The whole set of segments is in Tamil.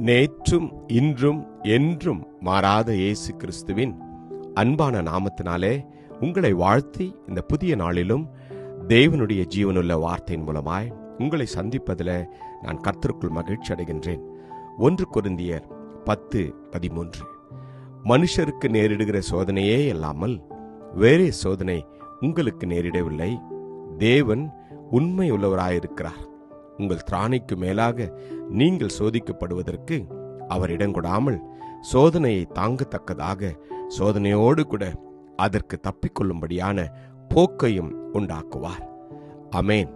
நேற்றும் இன்றும் என்றும் மாறாத இயேசு கிறிஸ்துவின் அன்பான நாமத்தினாலே உங்களை வாழ்த்தி இந்த புதிய நாளிலும் தேவனுடைய ஜீவனுள்ள வார்த்தையின் மூலமாய் உங்களை சந்திப்பதில் நான் கர்த்தருக்குள் மகிழ்ச்சி அடைகின்றேன். 1 கொரிந்தியர் 10:13 மனுஷருக்கு நேரிடுகிற சோதனையே அல்லாமல் வேறே சோதனை உங்களுக்கு நேரிடவில்லை. தேவன் உண்மை உள்ளவராயிருக்கிறார். உங்கள் திராணிக்கு மேலாக நீங்கள் சோதிக்கப்படுவதற்கு அவர் இடங்கொடாமல் சோதனையை தாங்கத்தக்கதாக சோதனையோடு கூட அதற்கு தப்பிக்கொள்ளும்படியான போக்கையும் உண்டாக்குவார். அமேன்.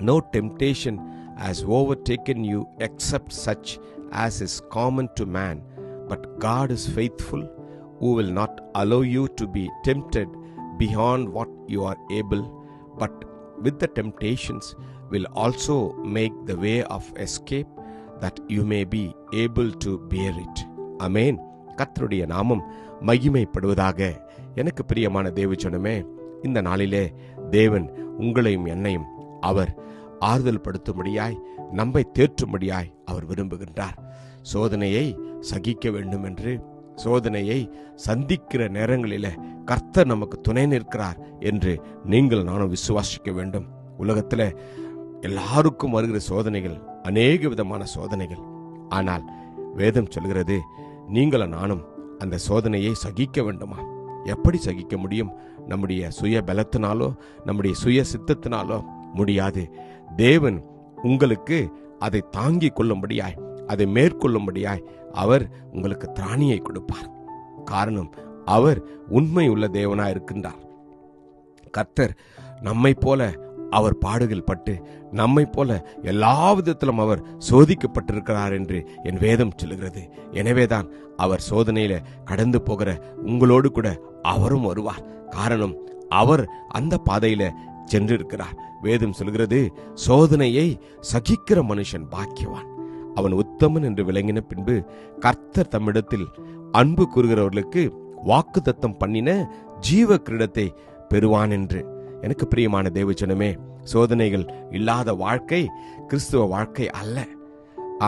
No temptation has overtaken you except such as is common to man, but God is faithful, who will not allow you to be tempted beyond what you are able, but with the temptations will also make the way of escape, that you may be able to bear it. Amen. கர்த்தருடைய நாமம் மகிமைப்படுவதாக. எனக்கு பிரியமான தேவஜனமே, இந்த நாளிலே தேவன் உங்களையும் என்னையும் அவர் ஆறுதல் படுத்தும்படியாய், நம்மை தேற்றும்படியாய் அவர் விரும்புகின்றார். சோதனையை சகிக்க வேண்டும் என்று, சோதனையை சந்திக்கிற நேரங்களிலே கர்த்தர் நமக்கு துணை நிற்கிறார் என்று நீங்கள் நானும் விசுவாசிக்க வேண்டும். உலகத்தில் எல்லாருக்கும் வருகிற சோதனைகள் அநேக விதமான சோதனைகள். ஆனால் வேதம் சொல்கிறது, நீங்களும் நானும் அந்த சோதனையை சகிக்க வேண்டுமா? எப்படி சகிக்க முடியும்? நம்முடைய சுய பலத்தினாலோ நம்முடைய சுய சித்தத்தினாலோ முடியாது. தேவன் உங்களுக்கு அதை தாங்கிக் கொள்ளும்படியாய், அதை மேற்கொள்ளும்படியாய் அவர் உங்களுக்கு திராணியை கொடுப்பார். காரணம், அவர் உண்மை உள்ள தேவனாய் இருக்கின்றார். கர்த்தர் நம்மை போல அவர் பாடுகள் பட்டு, நம்மை போல எல்லா விதத்திலும் அவர் சோதிக்கப்பட்டிருக்கிறார் என்று என் வேதம் சொல்லுகிறது. எனவேதான் அவர் சோதனையில கடந்து போகிற உங்களோடு கூட அவரும் வருவார். காரணம், அவர் அந்த பாதையில சென்றிருக்கிறார். வேதம் சொல்கிறது, சோதனையை சகிக்கிற மனுஷன் பாக்கியவான், அவன் உத்தமன் என்று விளங்கின பின்பு கர்த்தர் தம்மிடத்தில் அன்பு கூறுகிறவர்களுக்கு வாக்குத்தத்தம் பண்ணின ஜீவ கிரீடத்தை பெறுவான் என்று. எனக்கு பிரியமான தேவஜனமே, சோதனைகள் இல்லாத வாழ்க்கை கிறிஸ்துவ வாழ்க்கை அல்ல.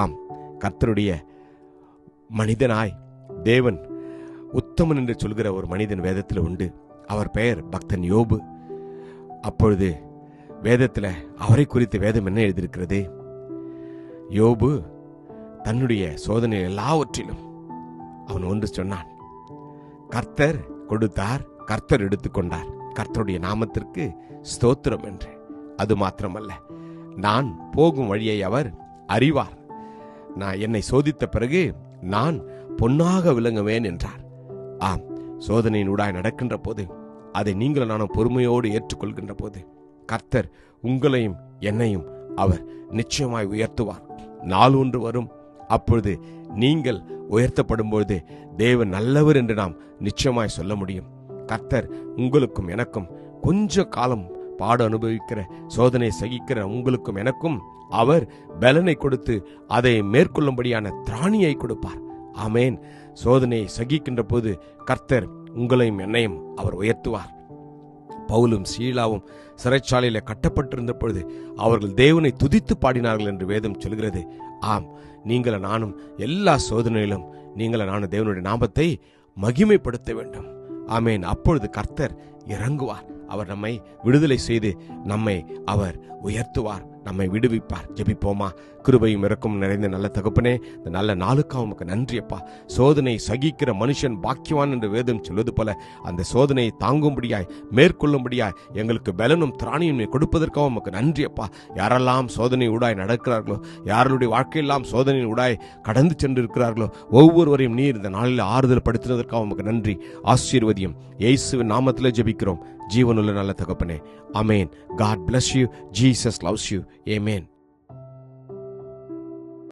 ஆம், கர்த்தருடைய மனிதனாய் தேவன் உத்தமன் என்று சொல்கிற ஒரு மனிதன் வேதத்தில் உண்டு. அவர் பெயர் பக்தன் யோபு. அப்பொழுது வேதத்தில் அவரை குறித்து வேதம் என்ன எழுதியிருக்கிறது? யோபு தன்னுடைய சோதனை எல்லாவற்றிலும் அவன் ஒன்று சொன்னான், கர்த்தர் கொடுத்தார், கர்த்தர் எடுத்துக்கொண்டார், கர்த்தருடைய நாமத்திற்கு ஸ்தோத்திரம் என்று. அது மாத்திரமல்ல, நான் போகும் வழியை அவர் அறிவார், நான் என்னை சோதித்த பிறகு நான் பொன்னாக விளங்குவேன் என்றார். ஆம், சோதனையின் ஊடாய் நடக்கின்ற போது, அதை நீங்களும் நானும் பொறுமையோடு ஏற்றுக்கொள்கின்ற போது கர்த்தர் உங்களையும் என்னையும் அவர் நிச்சயமாய் உயர்த்துவார். நாள் ஒன்று வரும், அப்பொழுது நீங்கள் உயர்த்தப்படும் பொழுது தேவன் நல்லவர் என்று நாம் நிச்சயமாய் சொல்ல முடியும். கர்த்தர் உங்களுக்கும் எனக்கும் கொஞ்ச காலம் பாடு அனுபவிக்கிற, சோதனை சகிக்கிற உங்களுக்கும் எனக்கும் அவர் பலனை கொடுத்து அதை மேற்கொள்ளும்படியான திராணியை கொடுப்பார். ஆமேன். சோதனையை சகிக்கின்ற போது கர்த்தர் உங்களையும் என்னையும் அவர் உயர்த்துவார். பவுலும் சீலாவும் சிறைச்சாலையில கட்டப்பட்டிருந்த பொழுது அவர்கள் தேவனை துதித்து பாடினார்கள் என்று வேதம் சொல்கிறது. ஆம், நீங்களும் நானும் எல்லா சோதனையிலும் நீங்களும் நானும் தேவனுடைய நாமத்தை மகிமைப்படுத்த வேண்டும். ஆமேன். அப்பொழுது கர்த்தர் இறங்குவார். அவர் நம்மை விடுதலை செய்து நம்மை அவர் உயர்த்துவார், நம்மை விடுவிப்பார். ஜெபிப்போமா? கிருபையும் இரக்கம் நிறைந்த நல்ல தகப்பனே, இந்த நல்ல நாளுக்காக உமக்கு நன்றியப்பா. சோதனை சகிக்கிற மனுஷன் பாக்கியவான் என்று வேதம் சொல்வது போல அந்த சோதனையை தாங்கும்படியாய், மேற்கொள்ளும்படியாய் எங்களுக்கு பலனும் திராணியும் கொடுப்பதற்காக உமக்கு நன்றியப்பா. யாரெல்லாம் சோதனை ஊடாய் நடக்கிறார்களோ, யாருடைய வாழ்க்கையெல்லாம் சோதனையின் ஊடாய் கடந்து சென்று இருக்கிறார்களோ, ஒவ்வொருவரையும் நீர் இந்த நாளில் ஆறுதல் படுத்தினதற்காக உமக்கு நன்றி. ஆசீர்வதியும். இயேசுவின் நாமத்தில் ஜெபிக்கிறோம் ஜீவனுள்ள நல்ல தகப்பனே. Amen. God bless you. Jesus loves you. Amen.